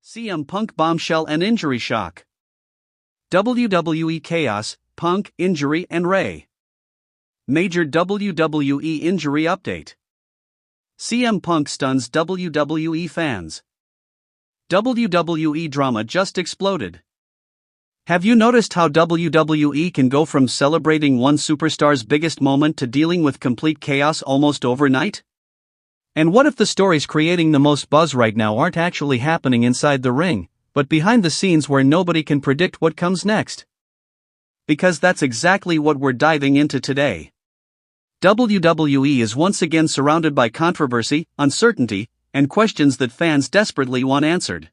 CM Punk bombshell and injury shock. WWE chaos, Punk, injury and Rey. Major WWE injury update. CM Punk stuns WWE fans. WWE drama just exploded. Have you noticed how WWE can go from celebrating one superstar's biggest moment to dealing with complete chaos almost overnight? And what if the stories creating the most buzz right now aren't actually happening inside the ring, but behind the scenes where nobody can predict what comes next? Because that's exactly what we're diving into today. WWE is once again surrounded by controversy, uncertainty, and questions that fans desperately want answered.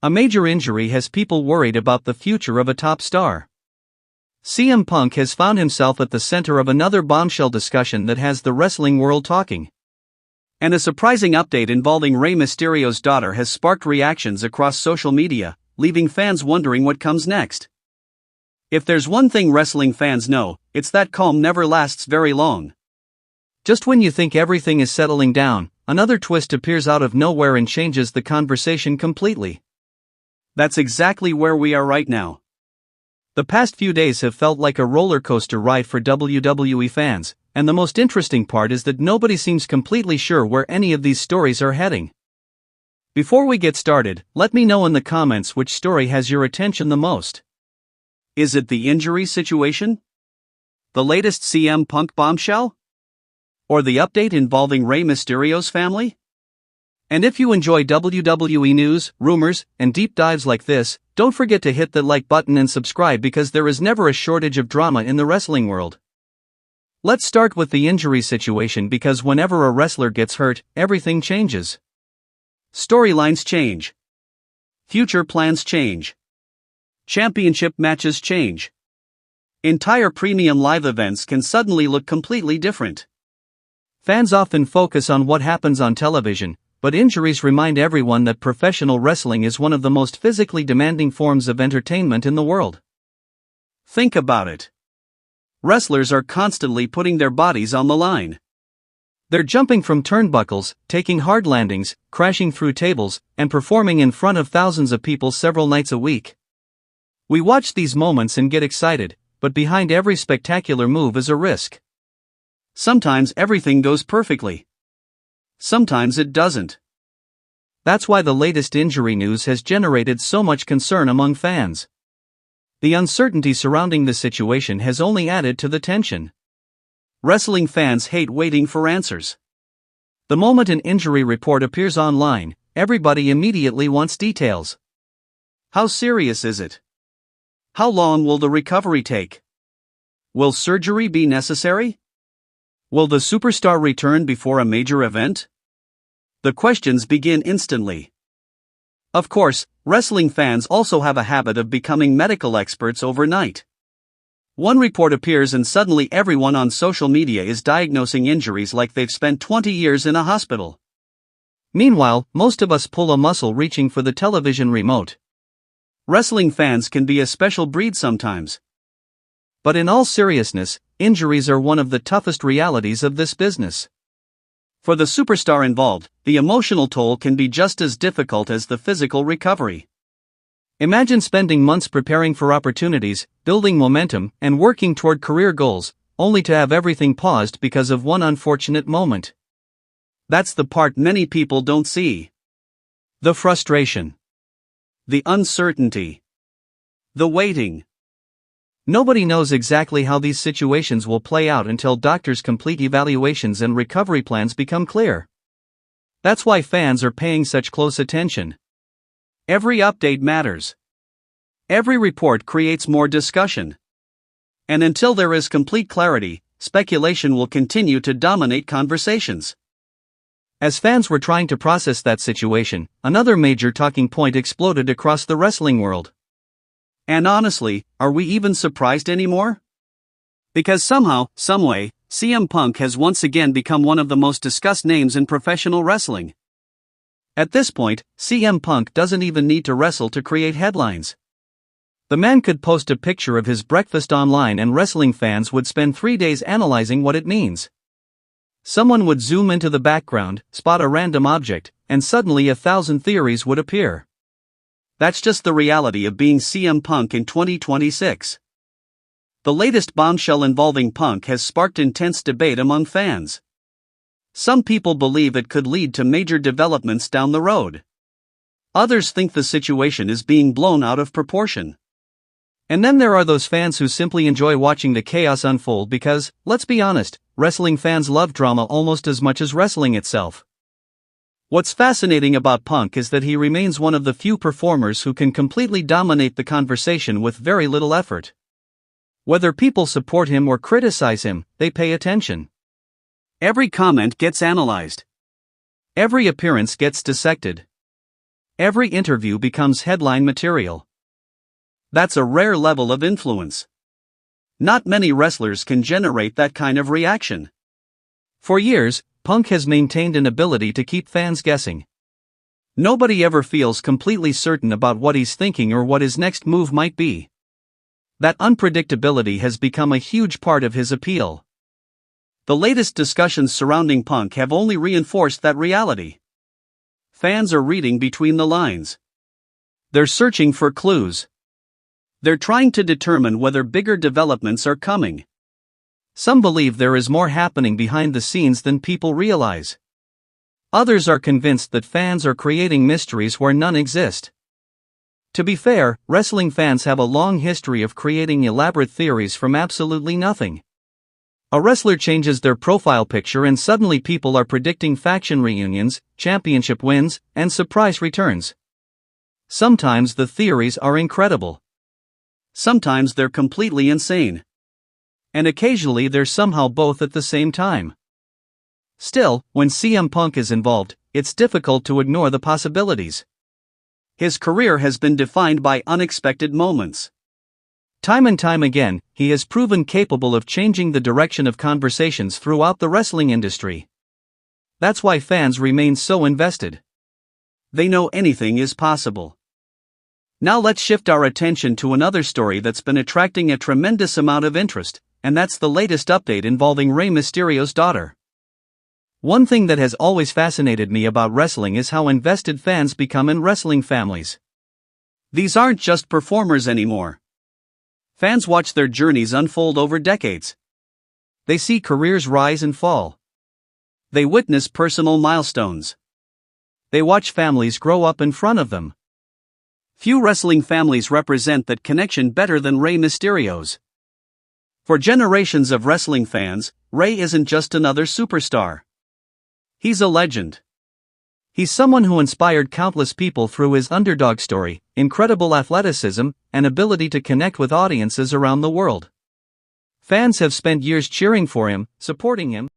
A major injury has people worried about the future of a top star. CM Punk has found himself at the center of another bombshell discussion that has the wrestling world talking. And a surprising update involving Rey Mysterio's daughter has sparked reactions across social media, leaving fans wondering what comes next. If there's one thing wrestling fans know, it's that calm never lasts very long. Just when you think everything is settling down, another twist appears out of nowhere and changes the conversation completely. That's exactly where we are right now. The past few days have felt like a roller coaster ride for WWE fans, and the most interesting part is that nobody seems completely sure where any of these stories are heading. Before we get started, let me know in the comments which story has your attention the most. Is it the injury situation? The latest CM Punk bombshell? Or the update involving Rey Mysterio's family? And if you enjoy WWE news, rumors, and deep dives like this, don't forget to hit the like button and subscribe because there is never a shortage of drama in the wrestling world. Let's start with the injury situation because whenever a wrestler gets hurt, everything changes. Storylines change. Future plans change. Championship matches change. Entire premium live events can suddenly look completely different. Fans often focus on what happens on television, but injuries remind everyone that professional wrestling is one of the most physically demanding forms of entertainment in the world. Think about it. Wrestlers are constantly putting their bodies on the line. They're jumping from turnbuckles, taking hard landings, crashing through tables, and performing in front of thousands of people several nights a week. We watch these moments and get excited, but behind every spectacular move is a risk. Sometimes everything goes perfectly. Sometimes it doesn't. That's why the latest injury news has generated so much concern among fans. The uncertainty surrounding the situation has only added to the tension. Wrestling fans hate waiting for answers. The moment an injury report appears online, everybody immediately wants details. How serious is it? How long will the recovery take? Will surgery be necessary? Will the superstar return before a major event? The questions begin instantly. Of course, wrestling fans also have a habit of becoming medical experts overnight. One report appears and suddenly everyone on social media is diagnosing injuries like they've spent 20 years in a hospital. Meanwhile, most of us pull a muscle reaching for the television remote. Wrestling fans can be a special breed sometimes. But in all seriousness, injuries are one of the toughest realities of this business. For the superstar involved, the emotional toll can be just as difficult as the physical recovery. Imagine spending months preparing for opportunities, building momentum, and working toward career goals, only to have everything paused because of one unfortunate moment. That's the part many people don't see. The frustration. The uncertainty. The waiting. Nobody knows exactly how these situations will play out until doctors complete evaluations and recovery plans become clear. That's why fans are paying such close attention. Every update matters. Every report creates more discussion. And until there is complete clarity, speculation will continue to dominate conversations. As fans were trying to process that situation, another major talking point exploded across the wrestling world. And honestly, are we even surprised anymore? Because somehow, someway, CM Punk has once again become one of the most discussed names in professional wrestling. At this point, CM Punk doesn't even need to wrestle to create headlines. The man could post a picture of his breakfast online and wrestling fans would spend 3 days analyzing what it means. Someone would zoom into the background, spot a random object, and suddenly 1,000 theories would appear. That's just the reality of being CM Punk in 2026. The latest bombshell involving Punk has sparked intense debate among fans. Some people believe it could lead to major developments down the road. Others think the situation is being blown out of proportion. And then there are those fans who simply enjoy watching the chaos unfold because, let's be honest, wrestling fans love drama almost as much as wrestling itself. What's fascinating about Punk is that he remains one of the few performers who can completely dominate the conversation with very little effort. Whether people support him or criticize him, they pay attention. Every comment gets analyzed. Every appearance gets dissected. Every interview becomes headline material. That's a rare level of influence. Not many wrestlers can generate that kind of reaction. For years, Punk has maintained an ability to keep fans guessing. Nobody ever feels completely certain about what he's thinking or what his next move might be. That unpredictability has become a huge part of his appeal. The latest discussions surrounding Punk have only reinforced that reality. Fans are reading between the lines. They're searching for clues. They're trying to determine whether bigger developments are coming. Some believe there is more happening behind the scenes than people realize. Others are convinced that fans are creating mysteries where none exist. To be fair, wrestling fans have a long history of creating elaborate theories from absolutely nothing. A wrestler changes their profile picture and suddenly people are predicting faction reunions, championship wins, and surprise returns. Sometimes the theories are incredible. Sometimes they're completely insane. And occasionally they're somehow both at the same time. Still, when CM Punk is involved, it's difficult to ignore the possibilities. His career has been defined by unexpected moments. Time and time again, he has proven capable of changing the direction of conversations throughout the wrestling industry. That's why fans remain so invested. They know anything is possible. Now let's shift our attention to another story that's been attracting a tremendous amount of interest, and that's the latest update involving Rey Mysterio's daughter. One thing that has always fascinated me about wrestling is how invested fans become in wrestling families. These aren't just performers anymore. Fans watch their journeys unfold over decades. They see careers rise and fall. They witness personal milestones. They watch families grow up in front of them. Few wrestling families represent that connection better than Rey Mysterio's. For generations of wrestling fans, Rey isn't just another superstar. He's a legend. He's someone who inspired countless people through his underdog story, incredible athleticism, and ability to connect with audiences around the world. Fans have spent years cheering for him, supporting him,